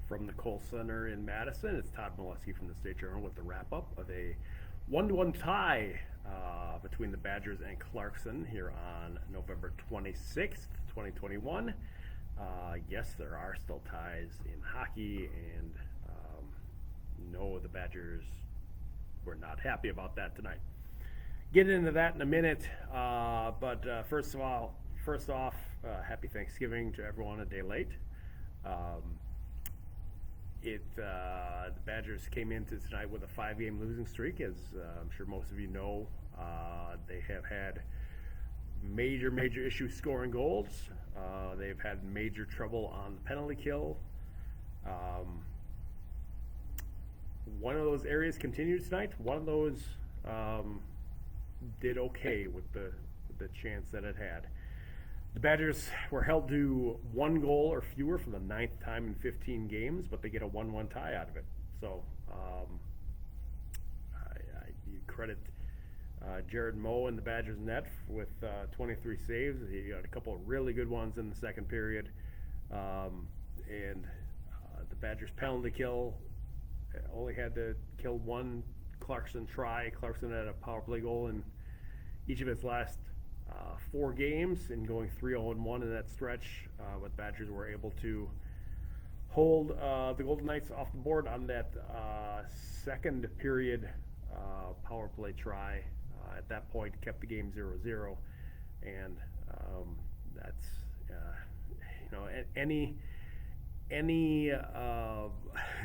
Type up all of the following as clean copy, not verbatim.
From the Kohl Center in Madison, it's Todd Milewski from the State Journal with the wrap-up of a 1-1 tie between the Badgers and Clarkson here on November 26th, 2021. Yes, there are still ties in hockey, and no, the Badgers were not happy about that tonight. Get into that in a minute, but first off, happy Thanksgiving to everyone a day late. The Badgers came into tonight with a 5-game losing streak, as I'm sure most of you know. They have had major issues scoring goals. They've had major trouble on the penalty kill. One of those areas continued tonight. One of those did okay with the chance that it had. The Badgers were held to 1 goal or fewer for the 9th time in 15 games, but they get a 1-1 tie out of it. So you credit Jared Moe in the Badgers net with 23 saves. He got a couple of really good ones in the second period. And the Badgers penalty kill only had to kill one Clarkson try. Clarkson had a power play goal in each of his last 4 games, and going 3-0-1 in that stretch. But Badgers were able to hold the Golden Knights off the board on that second period power play try. At that point, kept the game 0-0, and that's any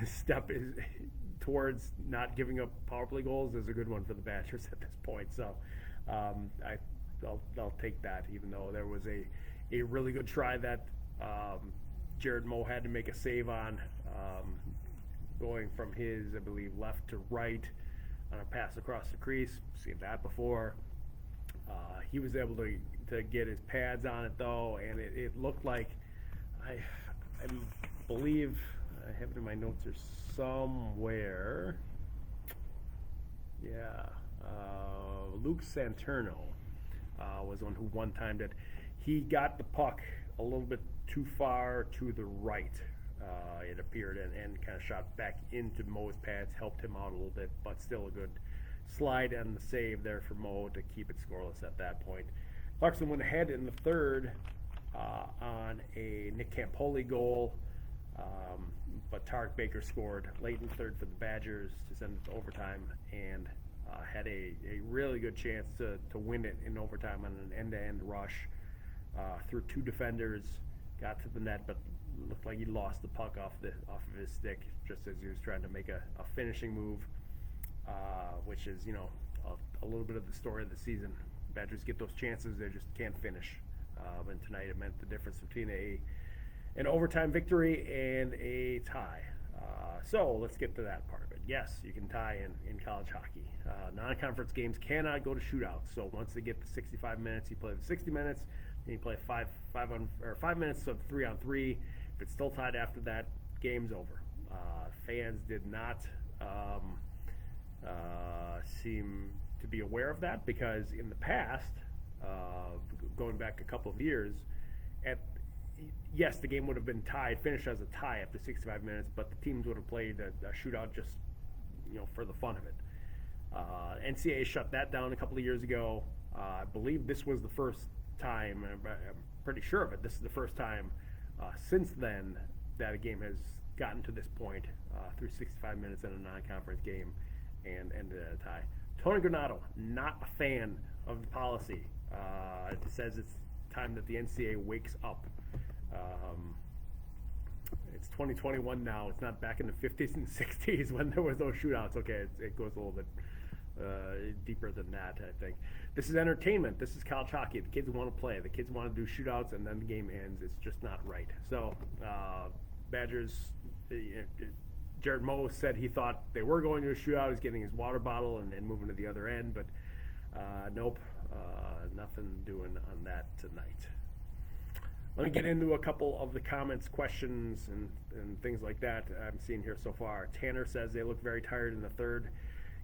step is towards not giving up power play goals is a good one for the Badgers at this point. So I'll take that, even though there was a really good try that Jared Moe had to make a save on, going from his, I believe, left to right on a pass across the crease. Seen that before. He was able to get his pads on it, though, and it looked like, I believe, I have it in my notes here somewhere. Yeah, Luke Santerno was the one who one-timed it. He got the puck a little bit too far to the right, it appeared, and kind of shot back into Moe's pads, helped him out a little bit, but still a good slide and the save there for Moe to keep it scoreless at that point. Clarkson went ahead in the third on a Nick Campoli goal, but Tarek Baker scored late in the third for the Badgers to send it to overtime, and had a really good chance to win it in overtime on an end-to-end rush through 2 defenders, got to the net, but looked like he lost the puck off of his stick just as he was trying to make a finishing move, which is a little bit of the story of the season. Badgers get those chances, they just can't finish. And tonight it meant the difference between an overtime victory and a tie. So let's get to that part of it. Yes, you can tie in college hockey. Non-conference games cannot go to shootouts. So once they get to 65 minutes, you play the 60 minutes, then you play 5 minutes of 3-on-3. If it's still tied after that, game's over. Fans did not seem to be aware of that, because in the past, going back a couple of years, yes, the game would have been finished as a tie after 65 minutes, but the teams would have played a shootout just, for the fun of it. NCAA shut that down a couple of years ago. I believe this was the first time, I'm pretty sure of it, this is the first time since then that a game has gotten to this point, through 65 minutes in a non-conference game and ended at a tie. Tony Granato, not a fan of the policy. It says it's time that the NCAA wakes up. It's 2021 now. It's not back in the 50s and 60s when there was those shootouts. Okay, it goes a little bit deeper than that, I think. This is entertainment. This is college hockey. The kids want to play. The kids want to do shootouts, and then the game ends. It's just not right. So, Badgers, Jared Moe said he thought they were going to a shootout. He's getting his water bottle and moving to the other end, but nope, nothing doing on that tonight. Let me get into a couple of the comments, questions, and things like that I'm seeing here so far. Tanner says they look very tired in the third.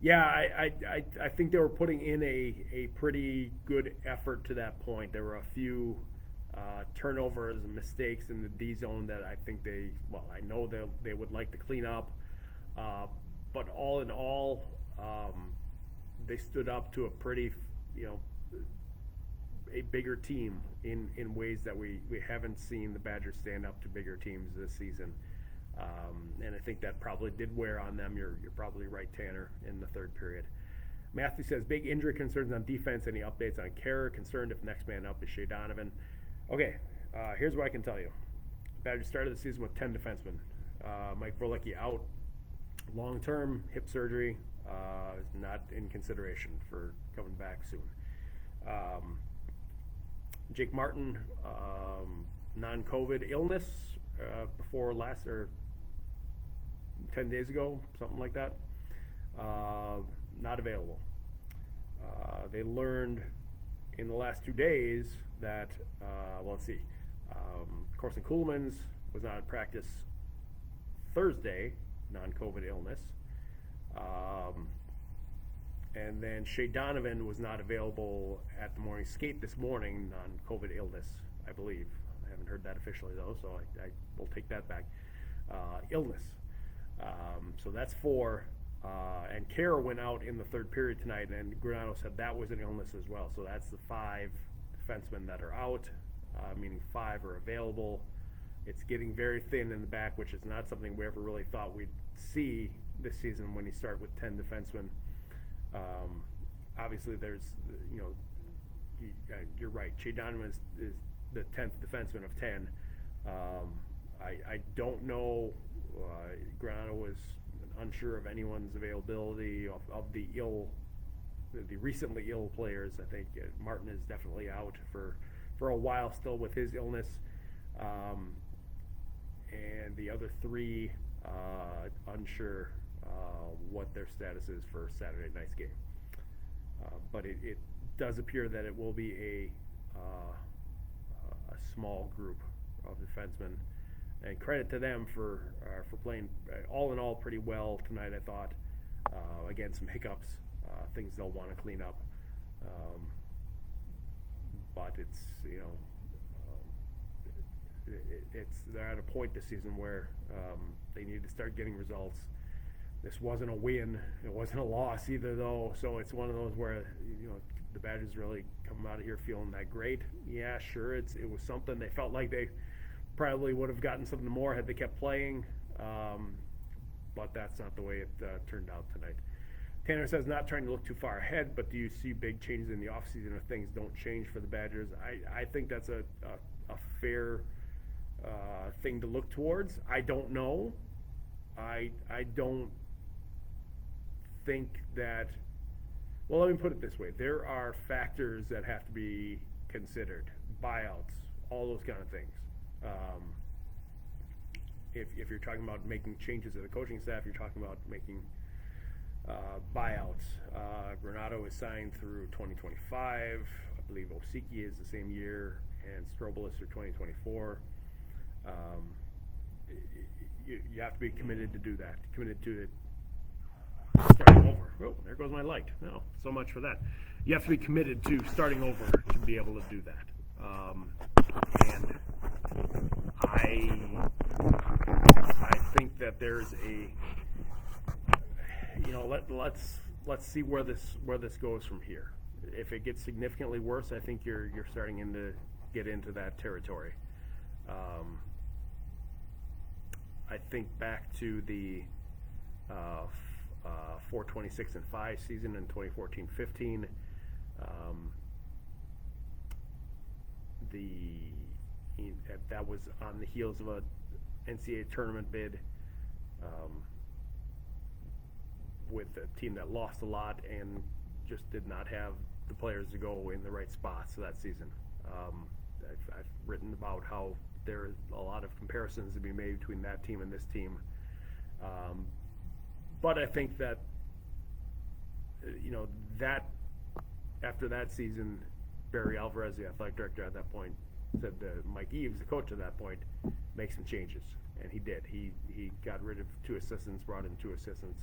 Yeah, I think they were putting in a pretty good effort to that point. There were a few turnovers and mistakes in the D zone that I think I know they would like to clean up. But all in all, they stood up to a pretty, a bigger team in ways that we haven't seen the Badgers stand up to bigger teams this season. And I think that probably did wear on them. You're probably right, Tanner, in the third period. Matthew says, big injury concerns on defense. Any updates on Kerr? Concerned if next man up is Shea Donovan. Okay, here's what I can tell you. Badgers started the season with 10 defensemen. Mike Vorlicki out. Long-term hip surgery, not in consideration for coming back soon. Jake Martin, non-COVID illness before last, or 10 days ago, something like that. Not available. They learned in the last 2 days that, let's see, Corson Kuhlman's was not in practice Thursday, non-COVID illness. And then Shea Donovan was not available at the morning skate this morning, non-COVID illness, I believe. I haven't heard that officially, though, so I will take that back. Illness. So that's 4. And Kerr went out in the third period tonight, and Granado said that was an illness as well. So that's the 5 defensemen that are out, meaning 5 are available. It's getting very thin in the back, which is not something we ever really thought we'd see this season when you start with 10 defensemen. Obviously, there's, you're right. Shea Donovan is the 10th defenseman of 10. I don't know. Granado was unsure of anyone's availability of the recently ill players. I think Martin is definitely out for a while still with his illness. And the other 3, unsure what their status is for Saturday night's game. But it does appear that it will be a small group of defensemen. And credit to them for playing all in all pretty well tonight, I thought. Again, some hiccups, things they'll want to clean up. But it's, they're at a point this season where they need to start getting results. This wasn't a win. It wasn't a loss either, though. So it's one of those where, the Badgers really come out of here feeling that great. Yeah, sure, it was something. They felt like they probably would have gotten something more had they kept playing. But that's not the way it turned out tonight. Tanner says, not trying to look too far ahead, but do you see big changes in the offseason if things don't change for the Badgers? I think that's a fair thing to look towards. I don't know. I don't think that, well, let me put it this way. There are factors that have to be considered. Buyouts, all those kind of things. If you're talking about making changes to the coaching staff, you're talking about making buyouts. Granado is signed through 2025. I believe Osiki is the same year, and Strobolis through 2024. You have to be committed to do that. Committed to it. Starting over. Oh, there goes my light. No, so much for that. You have to be committed to starting over to be able to do that. And I think that there's a, let's see where this goes from here. If it gets significantly worse, I think you're starting to get into that territory. I think back to the 4-26-5 season in 2014-15. That was on the heels of a NCAA tournament bid with a team that lost a lot and just did not have the players to go in the right spots that season. I've written about how there are a lot of comparisons to be made between that team and this team. But I think that, that after that season, Barry Alvarez, the athletic director at that point, said to Mike Eves, the coach at that point, make some changes. And he did. He got rid of 2 assistants, brought in 2 assistants.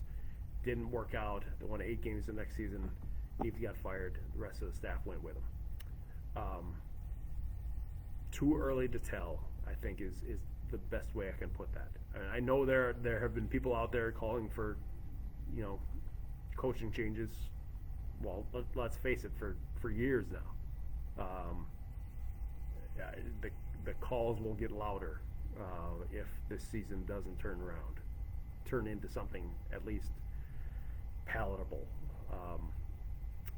Didn't work out. They won 8 games the next season. Eves got fired. The rest of the staff went with him. too early to tell, I think is the best way I can put that. I know there have been people out there calling for, coaching changes. Well, let's face it, for years now. The calls will get louder if this season doesn't turn into something at least palatable.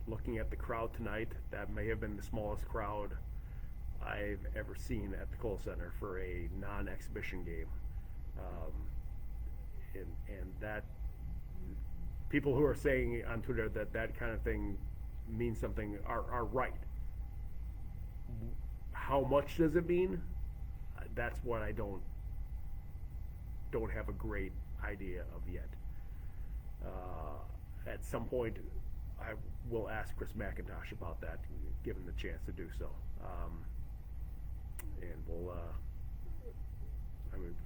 Looking at the crowd tonight, that may have been the smallest crowd I've ever seen at the Kohl Center for a non-exhibition game. And that people who are saying on Twitter that kind of thing means something are right. How much does it mean? That's what I don't have a great idea of yet. At some point, I will ask Chris McIntosh about that, given the chance to do so. And we'll.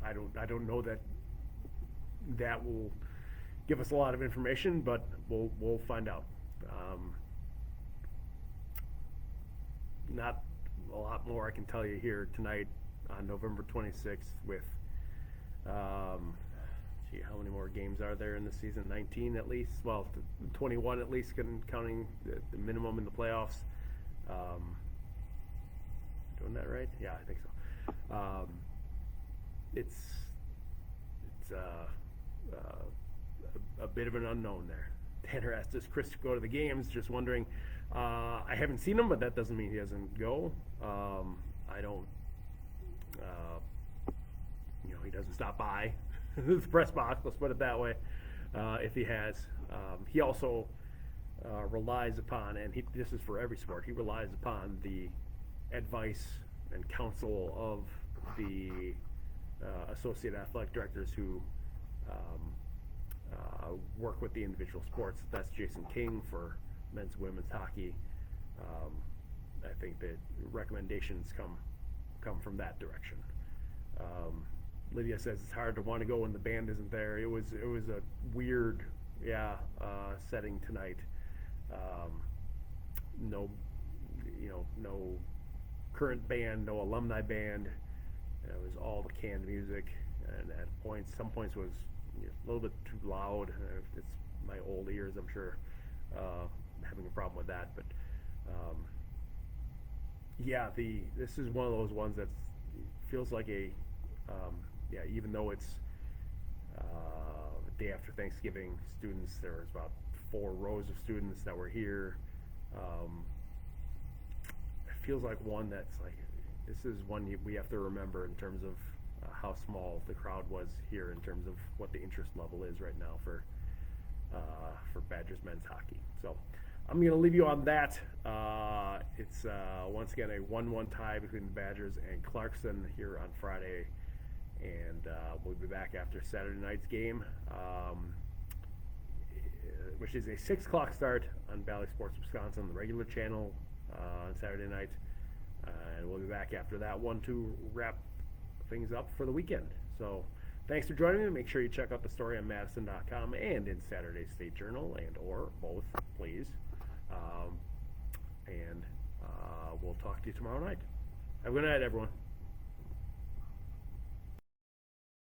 I don't know that will give us a lot of information, but we'll find out. Not a lot more I can tell you here tonight on November 26th with, how many more games are there in the season? 19 at least? Well, 21 at least, counting the minimum in the playoffs. Doing that right? Yeah, I think so. It's a bit of an unknown there. Tanner asked, does Chris go to the games? Just wondering. I haven't seen him, but that doesn't mean he doesn't go. I don't, he doesn't stop by the press box, let's put it that way, if he has. He also relies upon, and this is for every sport, he relies upon the advice and counsel of the associate athletic directors who work with the individual sports. That's Jason King for men's and women's hockey. I think that recommendations come from that direction. Lydia says it's hard to want to go when the band isn't there. It was a weird setting tonight. No current band, no alumni band. It was all the canned music, and at some points was a little bit too loud. It's my old ears, I'm sure, having a problem with that. But this is one of those ones that feels like even though it's the day after Thanksgiving, students, there was about 4 rows of students that were here. It feels like one that's like, this is one we have to remember in terms of how small the crowd was here, in terms of what the interest level is right now for Badgers men's hockey. So I'm going to leave you on that. It's once again a 1-1 tie between the Badgers and Clarkson here on Friday, and we'll be back after Saturday night's game, which is a 6 o'clock start on Valley Sports Wisconsin, the regular channel, on Saturday night. And we'll be back after that one to wrap things up for the weekend. So thanks for joining me. Make sure you check out the story on madison.com and in Saturday's State Journal, or both, please. And we'll talk to you tomorrow night. Have a good night, everyone.